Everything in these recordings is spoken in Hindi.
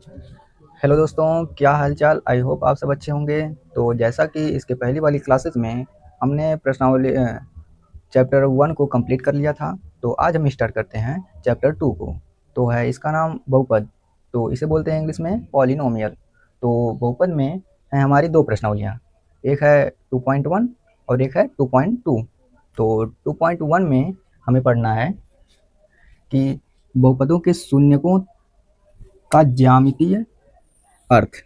हेलो दोस्तों, क्या हाल-चाल? आई होप आप सब अच्छे होंगे। तो जैसा कि इसके पहली वाली क्लासेस में हमने प्रश्नावली चैप्टर 1 को कंप्लीट कर लिया था, तो आज हम स्टार्ट करते हैं चैप्टर 2 को। तो है इसका नाम बहुपद, तो इसे बोलते हैं इंग्लिश में पॉलिनोमियल। तो बहुपद में हैं हमारी 2 प्रश्नावलियाँ, एक है 2.1 और एक है 2.2। तो 2.1 में हमें पढ़ना है कि बहुपदों के शून्यकों का ज्यामितीय अर्थ।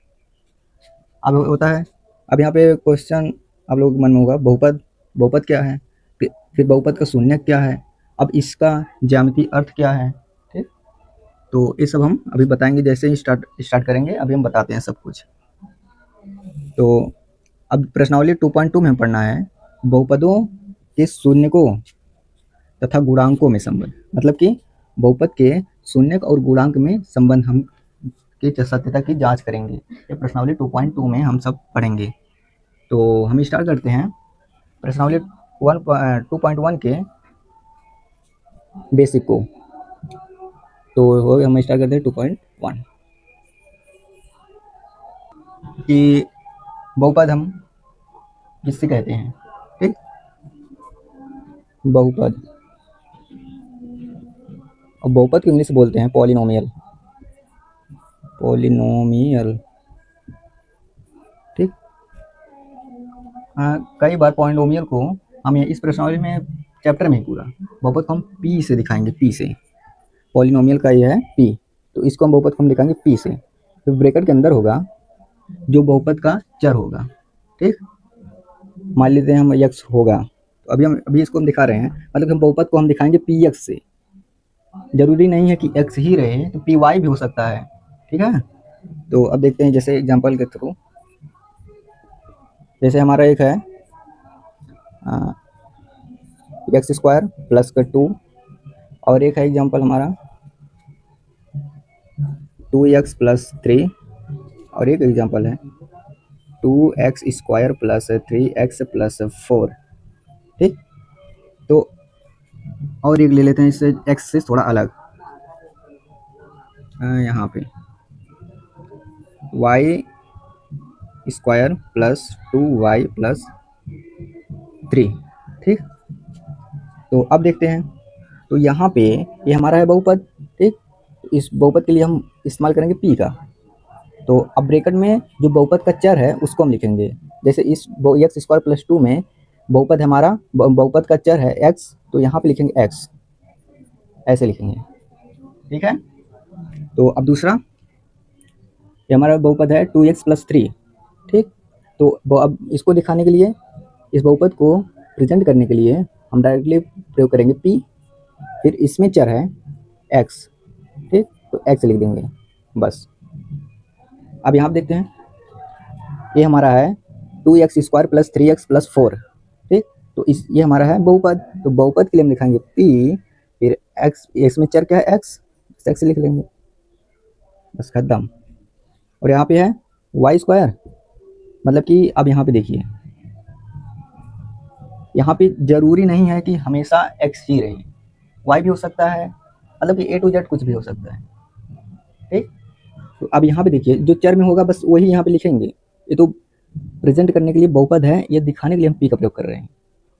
अब होता है, अब यहाँ पे क्वेश्चन आप लोग के मन में होगा, बहुपद बहुपद क्या है, फिर बहुपद का शून्यक क्या है, अब इसका ज्यामितीय अर्थ क्या है। ठीक, तो ये सब हम अभी बताएंगे, जैसे ही स्टार्ट स्टार्ट करेंगे अभी हम बताते हैं सब कुछ। तो अब प्रश्नावली 2.2 में पढ़ना है बहुपदों के शून्यकों तथा गुणांकों में संबंध, मतलब कि बहुपद के शून्यक और गुणांक में संबंध हम की सत्यता की जांच करेंगे। ये प्रश्नावली 2.2 में हम सब पढ़ेंगे। तो हम स्टार्ट करते हैं प्रश्नावली 2.1 के बेसिक को। तो वो हम स्टार्ट करते हैं 2.1 कि बहुपद हम किससे कहते हैं। ठीक, बहुपद, और बहुपद को इंग्लिश में बोलते हैं पॉलिनोमियल। पॉलिनोमियल, ठीक। कई बार पॉलिनोमियल को हम इस प्रश्नावली में चैप्टर में ही पूरा बहुपद को हम पी से दिखाएंगे, पी से। पॉलिनोमियल का ये है पी, तो इसको हम बहुपद को हम दिखाएंगे पी से। तो ब्रैकेट के अंदर होगा जो बहुपद का चर होगा। ठीक, मान लेते हैं हम यक्स होगा, तो अभी इसको हम दिखा रहे हैं, मतलब हम बहुपद को हम दिखाएंगे पी एक्स से। जरूरी नहीं है कि एक्स ही रहे, तो पी वाई भी हो सकता है। ठीक है, तो अब देखते हैं जैसे एग्जांपल के थ्रू। जैसे हमारा एक है एक्स स्क्वायर प्लस का 2, और एक है एग्जांपल हमारा 2x प्लस 3, और एक एग्जांपल है 2x square plus 3x plus 4। ठीक, तो और एक ले लेते हैं इससे x से थोड़ा अलग, यहाँ पे y square plus 2y plus 3। ठीक, तो अब देखते हैं, तो यहाँ पे ये हमारा है बहुपद। ठीक, इस बहुपद के लिए हम इस्तेमाल करेंगे p का। तो अब ब्रैकेट में जो बहुपद का चर है उसको हम लिखेंगे। जैसे इस एक्स स्क्वायर प्लस 2 में बहुपद हमारा बहुपद का चर है x, तो यहाँ पे लिखेंगे x, ऐसे लिखेंगे। ठीक है, तो अब दूसरा, ये हमारा बहुपद है 2x प्लस 3। ठीक, तो अब इसको दिखाने के लिए, इस बहुपद को प्रेजेंट करने के लिए हम डायरेक्टली प्रयोग करेंगे p, फिर इसमें चर है x। ठीक, तो x लिख देंगे बस। अब यहाँ देखते हैं, ये हमारा है 2x square plus 3x plus 4। ठीक, तो ये हमारा है बहुपद, तो बहुपद के लिए हम लिखेंगे p, फिर x में चर क्या है x लिख लेंगे, बस खत्म। और यहाँ पे है वाई स्क्वायर, मतलब कि अब यहाँ पे देखिए, यहाँ पे जरूरी नहीं है कि हमेशा x ही रहे, y भी हो सकता है, मतलब कि A to Z कुछ भी हो सकता है। ठीक, तो अब यहाँ पे देखिए जो चर में होगा बस वही यहाँ पे लिखेंगे। ये तो प्रेजेंट करने के लिए बहुपद है, ये दिखाने के लिए हम p का प्रयोग कर रहे हैं,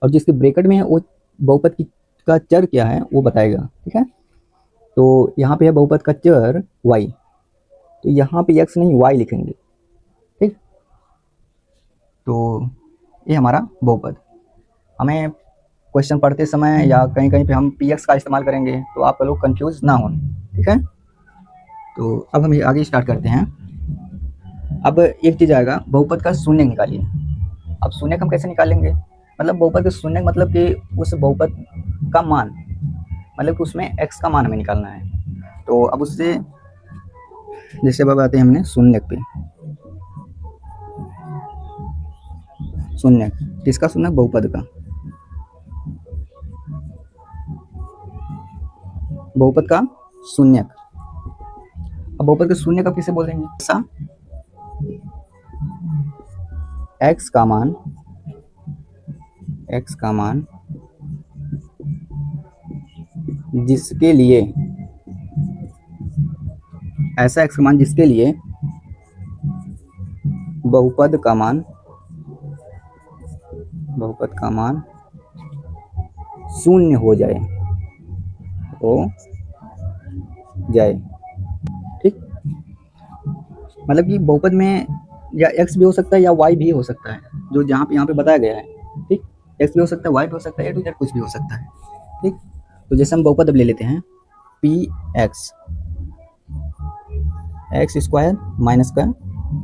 और जिसके ब्रैकेट में है वो बहुपद की का चर क्या है वो बताएगा। ठीक है, तो यहाँ पे है बहुपद का चर y, तो यहाँ पे x नहीं y लिखेंगे। ठीक, तो ये हमारा बहुपद। हमें क्वेश्चन पढ़ते समय या कहीं कहीं पे हम px का इस्तेमाल करेंगे, तो आप लोग कंफ्यूज ना हो। ठीक है, तो अब हम आगे स्टार्ट करते हैं। अब एक चीज़ आएगा, बहुपद का शून्य निकालिए। अब शून्य हम कैसे निकालेंगे, मतलब बहुपद का शून्य मतलब कि उस बहुपद का मान, मतलब कि उसमें x का मान हमें निकालना है। तो अब उससे जैसे अब आते हैं हमने शून्य पे, शून्य किसका, शून्य बहुपद का, बहुपद का शून्यक। अब बहुपद के शून्य का किसे बोलेंगे, ऐसा x का मान, x का मान जिसके लिए ऐसा x का मान जिसके लिए बहुपद का मान शून्य हो जाए ठीक। मतलब कि बहुपद में या x भी हो सकता है या y भी हो सकता है, जो जहाँ पे यहाँ पे बताया गया है। ठीक, x भी हो सकता है, y भी हो सकता है, a to z कुछ भी हो सकता है। ठीक, तो जैसे हम बहुपद अब ले लेते हैं पी एक्स स्क्वायर माइनस का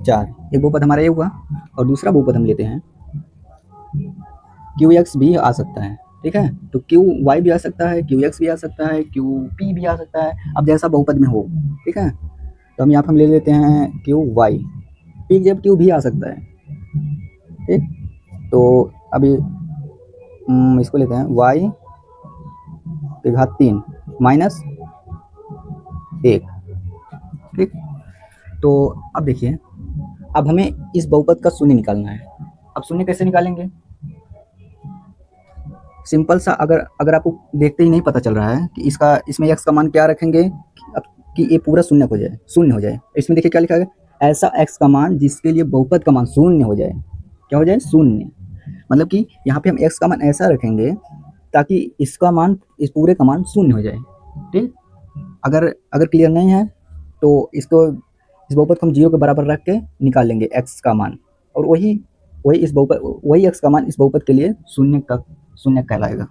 4, एक बहुपद हमारा ये हुआ। और दूसरा बहुपद हम लेते हैं क्यू एक्स भी आ सकता है। ठीक है, तो क्यू वाई भी आ सकता है, क्यू एक्स भी आ सकता है, क्यू पी भी आ सकता है, अब जैसा बहुपद में हो। ठीक है, तो हम यहाँ पर हम ले लेते हैं क्यू वाई, पी जब क्यू भी आ सकता है। ठीक, तो अभी इसको लेते हैं y की घात 3 माइनस 1। ठीक, तो अब देखिए, अब हमें इस बहुपद का शून्य निकालना है। अब शून्य कैसे निकालेंगे? सिंपल सा, अगर आपको देखते ही नहीं पता चल रहा है कि इसमें x का मान क्या रखेंगे कि ये पूरा शून्य हो जाए। इसमें देखिए क्या लिखा है, ऐसा x का मान जिसके लिए बहुपद का मान शून्य हो जाए। क्या हो जाए? शून्य। मतलब कि यहाँ पे हम x का मान ऐसा रखेंगे ताकि इसका मान, इस पूरे का मान शून्य हो जाए। ठीक, अगर क्लियर नहीं है तो इस बहुपद को हम 0 के बराबर रख के निकाल लेंगे x का मान, और वही x का मान इस बहुपद के लिए शून्य कहलाएगा।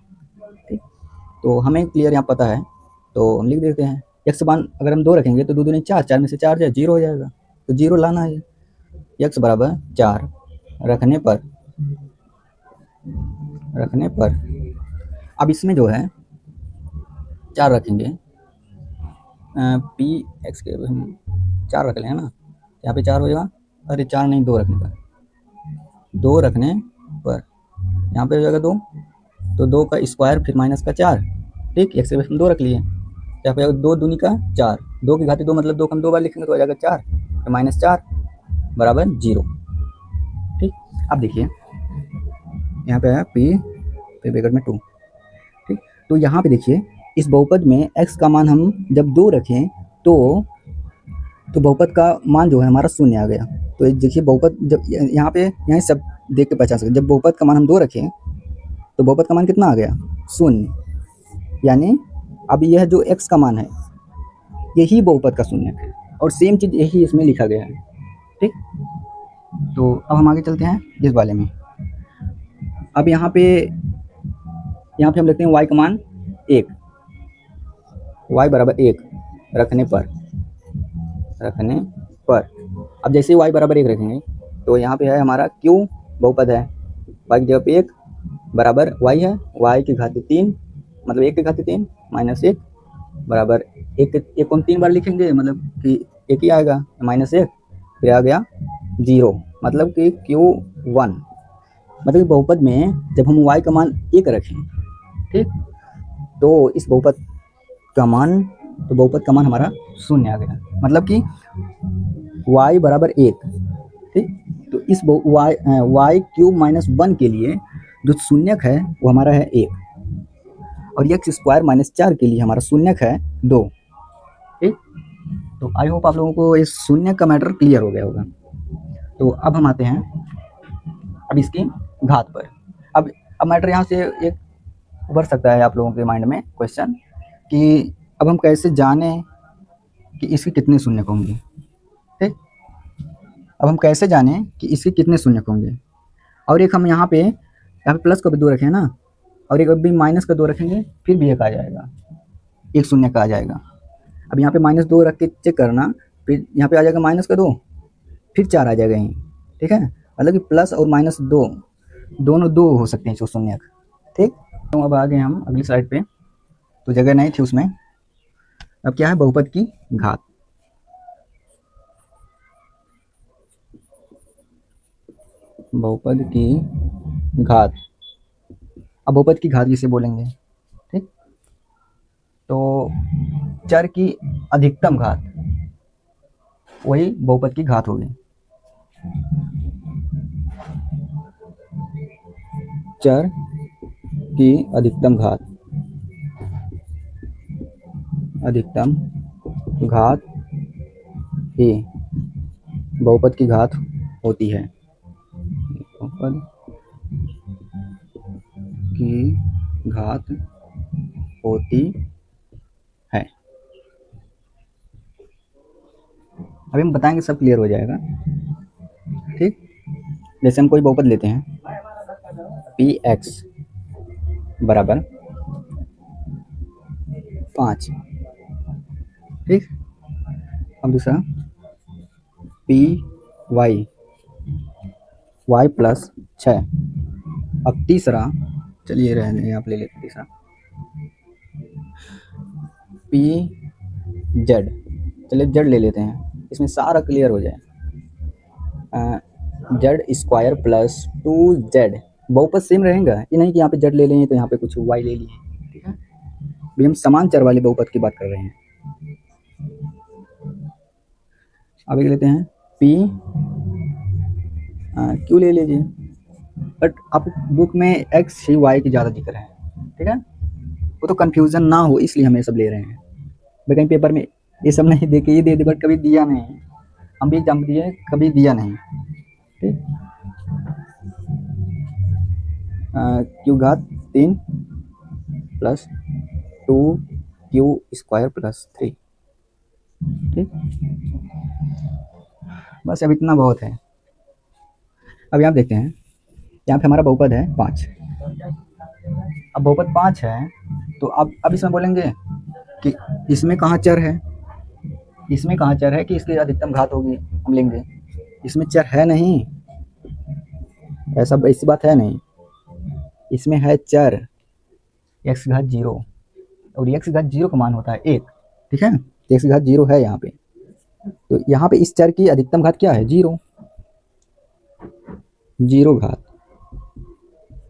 ठीक, तो हमें क्लियर यहाँ पता है, तो हम लिख देते हैं x मान अगर हम 2 रखेंगे तो 2 दूनी 4, 4 में से 4 जाए 0 हो जाएगा, तो 0 लाना है। x बराबर 4 रखने पर अब इसमें जो है 4 रखेंगे, पी एक्स के हम 4 रख लें ना, यहाँ पे 4 हो जाएगा। अरे 4 नहीं, 2 रखने पर यहाँ पे हो जाएगा 2, तो 2 का स्क्वायर फिर माइनस का 4। ठीक, एक्स के बस हम 2 रख लिए, यहाँ पे 2 दूनी का 4, 2 की घाती 2 मतलब 2 को हम 2 बार लिखेंगे तो आ जाएगा 4, तो माइनस 4 बराबर 0। ठीक, अब देखिए यहाँ पे है पी फिर ब्रैकेट में 2। ठीक, तो यहाँ पे देखिए इस बहुपद में x का मान हम जब 2 रखें तो बहुपद का मान जो है हमारा शून्य आ गया। तो देखिए बहुपद जब यहाँ सब देख के पहचान सकते, जब बहुपद का मान हम 2 रखें तो बहुपद का मान कितना आ गया? शून्य। यानी अब यह जो x का मान है यही बहुपद का शून्य है, और सेम चीज़ यही इसमें लिखा गया है। ठीक, तो अब हम आगे चलते हैं इस वाले में। अब यहाँ पे हम लिखते हैं y का मान 1, y बराबर 1 रखने पर अब जैसे y बराबर 1 रखेंगे तो यहाँ पे है हमारा q बहुपद है, y की जगह 1 बराबर y है, y की घात 3 मतलब 1 की घात 3 माइनस 1 बराबर 1 को हम 3 बार लिखेंगे मतलब कि 1 ही आएगा, माइनस 1 फिर आ गया 0, मतलब कि q1। मतलब बहुपद में जब हम y का मान 1 रखें, ठीक, तो इस बहुपद का मान हमारा शून्य आ गया, मतलब कि y बराबर 1। ठीक, तो इस y क्यूब माइनस 1 के लिए जो शून्यक है वो हमारा है 1, और एक्स स्क्वायर माइनस 4 के लिए हमारा शून्यक है 2। ठीक, तो आई होप आप लोगों को इस शून्य का मैटर क्लियर हो गया होगा। तो अब हम आते हैं अब इसकी घात पर। अब मैटर यहाँ से एक उभर सकता है आप लोगों के माइंड में क्वेश्चन कि अब हम कैसे जाने कि इसके कितने शून्य होंगे। ठीक, अब हम कैसे जाने कि इसके कितने शून्य होंगे, और एक हम यहाँ पे प्लस का भी 2 रखें ना, और एक भी माइनस का 2 रखेंगे फिर भी एक आ जाएगा, एक शून्य का आ जाएगा। अब यहाँ पे -2 रख के चेक करना, फिर यहाँ पे आ जाएगा -2 फिर 4 आ जाएगा यहीं। ठीक है, मतलब कि प्लस और -2 दोनों 2 हो सकते हैं जो शून्य। ठीक, तो अब आ गए हम अगली स्लाइड पे, तो जगह नहीं थी उसमें। अब क्या है? बहुपद की घात। बहुपद की घात, अब बहुपद की घात किसे बोलेंगे? ठीक, तो चर की अधिकतम घात वही बहुपद की घात होगी। चर की अधिकतम घात ए बहुपद की घात होती है, बहुपद की घात होती है। अभी हम बताएंगे, सब क्लियर हो जाएगा। ठीक, जैसे हम कोई बहुपद लेते हैं, पी एक्स बराबर 5। ठीक, अब दूसरा पी वाई वाई प्लस 6। अब तीसरा, चलिए रहने आप ले लेते तीसरा, पी जेड। चलिए जेड ले लेते हैं, इसमें सारा क्लियर हो जाए। Z square plus 2z। बहुपद सेम रहेगा, ये नहीं कि यहाँ पे जेड ले लें तो यहाँ पे कुछ वाई ले लिए। ठीक है, अभी हम समान चर वाले बहुपद की बात कर रहे हैं। अब एक लेते हैं पी क्यू ले लीजिए, बट अब बुक में एक्स ही वाई की ज़्यादा दिख रहा है। ठीक है, वो तो कन्फ्यूज़न ना हो इसलिए हम ये सब ले रहे हैं। भाई कहीं पेपर में ये सब नहीं दे के ये दे दे, बट कभी दिया नहीं। हम भी एग्जाम दिए, कभी दिया नहीं। ठीक, क्यू घात 3 प्लस 2q स्क्वायर प्लस 3। ठीक, बस अब इतना बहुत है। अब यहाँ देखते हैं, यहाँ पे हमारा बहुपद है 5। अब बहुपद 5 है, तो अब इसमें बोलेंगे कि इसमें कहाँ चर है, इसमें कहाँ चर है कि इसकी अधिकतम घात होगी, हम लेंगे। इसमें चर है नहीं, ऐसी बात है नहीं। इसमें है चर x घात 0, और x घात 0 का मान होता है 1। ठीक है, x घात 0 है यहाँ पे, तो यहाँ पे इस चर की अधिकतम घात क्या है, 0। 0 घात,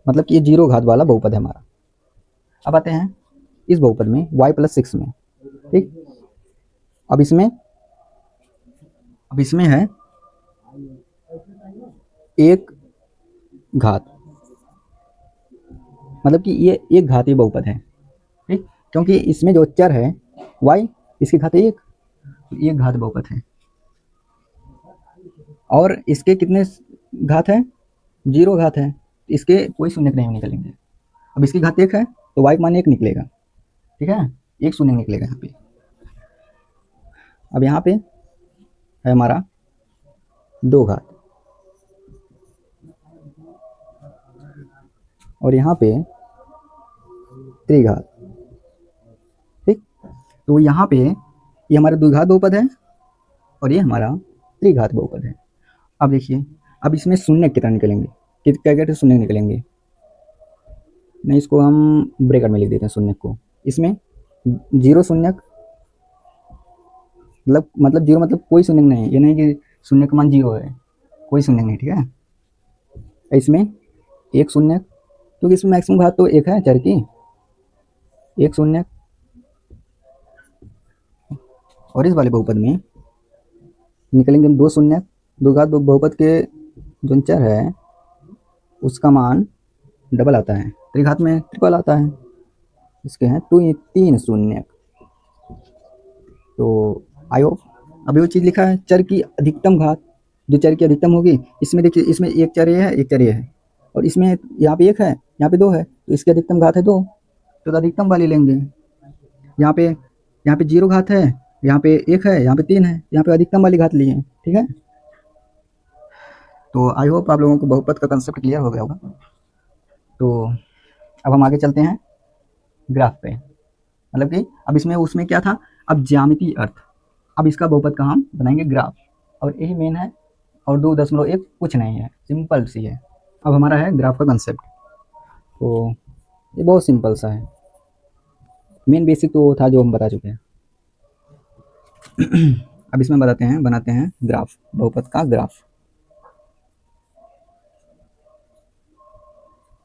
मतलब कि ये 0 घात वाला बहुपद है हमारा। अब आते हैं इस बहुपद में y प्लस 6 में। ठीक, अब इसमें है 1 घात, मतलब कि ये 1 घातीय बहुपद है। ठीक, क्योंकि इसमें जो चर है y, इसकी घात 1 घात बहुपद है। और इसके कितने घात है, 0 घात है, इसके कोई शून्य नहीं निकलेंगे। अब इसकी घात 1 है तो y मान 1 निकलेगा। ठीक है, 1 शून्य निकलेगा यहाँ पे। अब यहाँ पे है हमारा 2 घात, और यहाँ पे त्रिघात। ठीक, तो यहाँ पे ये हमारा द्विघात बहुपद है और ये हमारा त्रिघात बहुपद है। अब देखिए, अब इसमें शून्य कितना निकलेंगे, क्या कहते हैं, शून्य निकलेंगे। नहीं, इसको हम ब्रैकेट में लिख देते हैं शून्य को। इसमें 0 शून्य, मतलब 0 मतलब कोई शून्य नहीं, ये नहीं कि शून्य का मान 0 है, कोई शून्य नहीं। ठीक है, इसमें 1 शून्य, क्योंकि इसमें मैक्सिमम घात तो 1 है चर की, 1 शून्य। और इस वाले बहुपद में निकलेंगे 2 शून्य। द्विघात बहुपद के जो चर है उसका मान डबल आता है, त्रिघात में ट्रिपल आता है। इसके हैं 3 शून्य। तो आई होप अभी वो चीज़ लिखा है, चर की अधिकतम घात, जो चर की अधिकतम होगी। इसमें देखिए, इसमें एक चर ये है, एक चर ये है, और इसमें यहाँ पे 1 है, यहाँ पे 2 है, तो इसकी अधिकतम घात है 2, तो अधिकतम वाली लेंगे। यहाँ पे 0 घात है, यहाँ पे 1 है, यहाँ पे 3 है, यहाँ पे अधिकतम वाली घात ली है। ठीक है, तो आई होप आप लोगों को बहुपद का कंसेप्ट क्लियर हो गया होगा। तो अब हम आगे चलते हैं ग्राफ पे, मतलब कि अब इसमें उसमें क्या था, अब ज्यामितीय अर्थ। अब इसका बहुपद का हम बनाएंगे ग्राफ, और यही मेन है, और 2.1 कुछ नहीं है, सिंपल सी है। अब हमारा है ग्राफ का कंसेप्ट, तो ये बहुत सिंपल सा है। मेन बेसिक तो वो था जो हम बता चुके हैं। अब इसमें बनाते हैं ग्राफ, बहुपद का ग्राफ।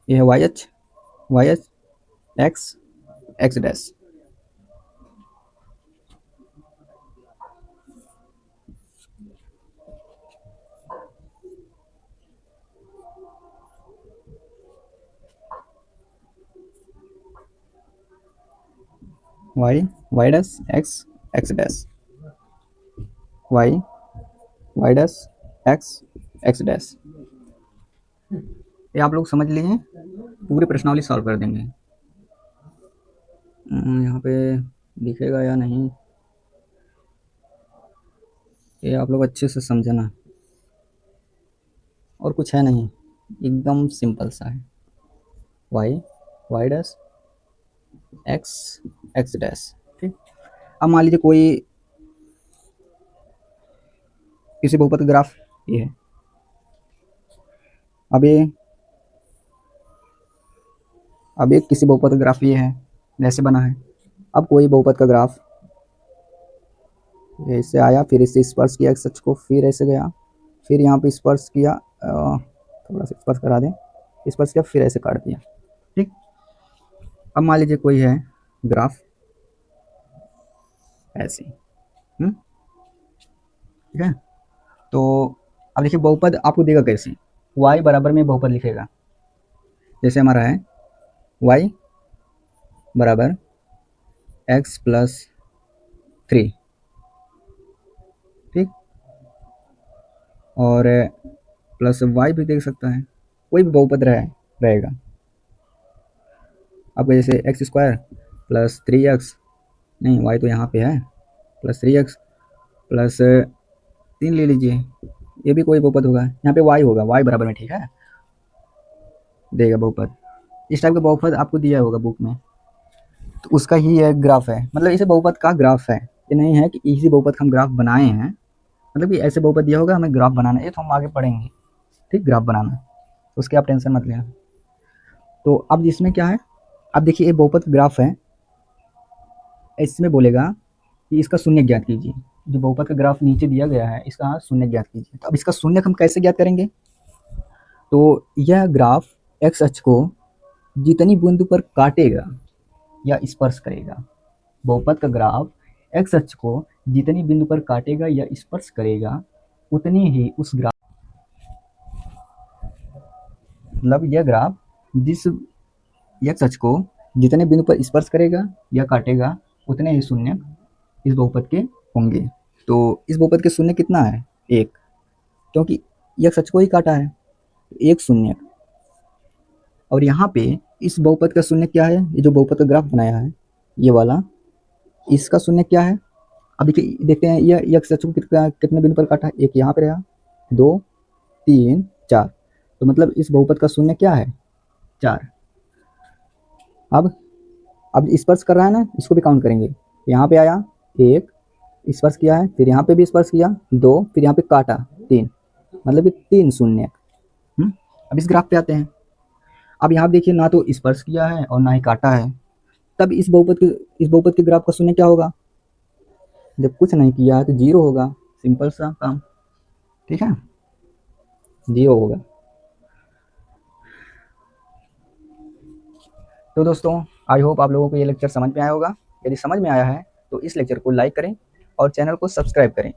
ये है Y H X X dash, Y dash X X dash, Y Y dash X X dash. ये आप लोग समझ लिए, पूरी प्रश्नावली सॉल्व कर देंगे। यहाँ पे दिखेगा या नहीं, ये आप लोग अच्छे से समझना, और कुछ है नहीं, एकदम सिंपल सा है। Y Y dash X X dash. ठीक, अब मान लीजिए कोई किसी बहुपद का ग्राफ ये है। अब ये किसी बहुपद का ग्राफ ये है, जैसे बना है। अब कोई बहुपद का ग्राफ ऐसे आया, फिर इससे स्पर्श किया एक्स अक्ष को, फिर ऐसे गया, फिर यहाँ पे स्पर्श किया, थोड़ा सा स्पर्श करा दें, स्पर्श किया, फिर ऐसे काट दिया। ठीक, अब मान लीजिए कोई है ग्राफ ऐसे, ठीक है। तो अब देखिए बहुपद आपको देगा कैसे, y बराबर में बहुपद लिखेगा, जैसे हमारा है y बराबर x प्लस 3, ठीक, और प्लस y भी देख सकता है, कोई भी बहुपद रहेगा। आपका जैसे एक्स स्क्वायर प्लस 3x, नहीं y तो यहाँ पे है, प्लस 3x प्लस 3 ले लीजिए, ये भी कोई बहुपद होगा, यहाँ पे y होगा, y बराबर में, ठीक है, देगा बहुपद। इस टाइप का बहुपद आपको दिया होगा बुक में, तो उसका ही एक ग्राफ है, मतलब इसे बहुपद का ग्राफ है। ये नहीं है कि इसी बहुपद का हम ग्राफ बनाए हैं, मतलब कि ऐसे बहुपद दिया होगा, हमें ग्राफ बनाना है, ये तो हम आगे पढ़ेंगे, ठीक, ग्राफ बनाना, उसके आप टेंशन मत लेना। तो अब इसमें क्या है, अब देखिए ये बहुपद ग्राफ है, इसमें बोलेगा कि इसका शून्य ज्ञात कीजिए। जो बहुपद का ग्राफ नीचे दिया गया है, इसका शून्य ज्ञात कीजिए। तो अब इसका शून्य हम कैसे ज्ञात करेंगे, तो यह ग्राफ एक्स अक्ष को जितनी बिंदु पर काटेगा या स्पर्श करेगा, बहुपद का ग्राफ एक्स अक्ष को जितनी बिंदु पर काटेगा या स्पर्श करेगा, उतनी ही उस ग्राफ, मतलब यह ग्राफ जिस एक्स अक्ष को जितने बिंदु पर स्पर्श करेगा या काटेगा, उतने ही शून्य इस बहुपद के होंगे। तो इस बहुपद के शून्य कितना है, एक, क्योंकि एक्स अक्ष को ही काटा है, एक शून्य। और यहाँ पे इस बहुपद का शून्य क्या है, ये जो बहुपद का ग्राफ बनाया है ये वाला, इसका शून्य क्या है। अब देखिए, देखते हैं यह एक्स अक्ष को कितने बिंदु पर काटा है, एक यहाँ पे रहा, 2 3 4, तो मतलब इस बहुपद का शून्य क्या है, 4। अब स्पर्श कर रहा है ना, इसको भी काउंट करेंगे, यहाँ पे आया 1, स्पर्श किया है, फिर यहाँ पे भी स्पर्श किया 2, फिर यहाँ पे काटा 3, मतलब 3 शून्य। अब इस ग्राफ पे आते हैं। अब यहाँ देखिए, ना तो स्पर्श किया है और ना ही काटा है, तब इस बहुपद के ग्राफ का शून्य क्या होगा, जब कुछ नहीं किया है तो 0 होगा, सिंपल सा काम, ठीक है, 0 होगा। तो दोस्तों, आई होप आप लोगों को ये लेक्चर समझ में आया होगा। यदि समझ में आया है तो इस लेक्चर को लाइक करें और चैनल को सब्सक्राइब करें,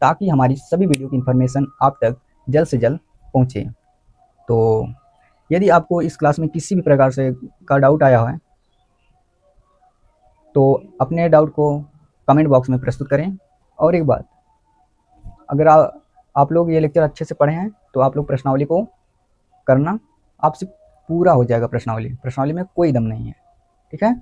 ताकि हमारी सभी वीडियो की इन्फॉर्मेशन आप तक जल्द से जल्द पहुँचे। तो यदि आपको इस क्लास में किसी भी प्रकार से का डाउट आया है, तो अपने डाउट को कमेंट बॉक्स में प्रस्तुत करें। और एक बात, अगर आप लोग ये लेक्चर अच्छे से पढ़े हैं तो आप लोग प्रश्नावली को करना, आपसे पूरा हो जाएगा प्रश्नावली में कोई दम नहीं है, ठीक है।